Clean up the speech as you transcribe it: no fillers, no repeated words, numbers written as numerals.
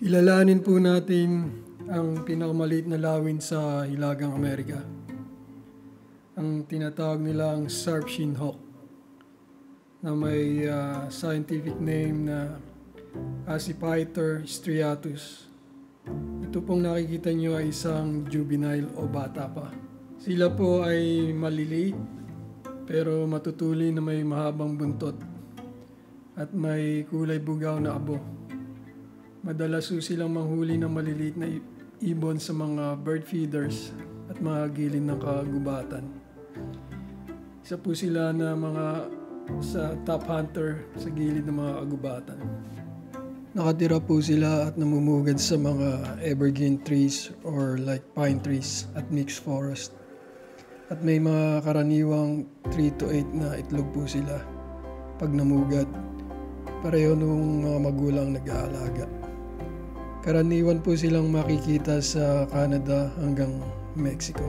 Kilalanin po natin ang pinakamaliit na lawin sa Hilagang Amerika. Ang tinatawag nilang Sharp-shinned hawk na may scientific name na Acipiter striatus. Ito pong nakikita nyo ay isang juvenile o bata pa. Sila po ay maliliit pero matutuli na may mahabang buntot at may kulay bugaw na abo. Madalas po silang manghuli ng maliliit na ibon sa mga bird feeders at mga gilid ng kagubatan. Isa po sila na mga sa top hunter sa gilid ng mga kagubatan. Nakatira po sila at namumugad sa mga evergreen trees or like pine trees at mixed forest. At may mga karaniwang 3 to 8 na itlog po sila pag namugad. Pareho nung mga magulang nag-aalaga. Karaniwan po silang makikita sa Canada hanggang Mexico.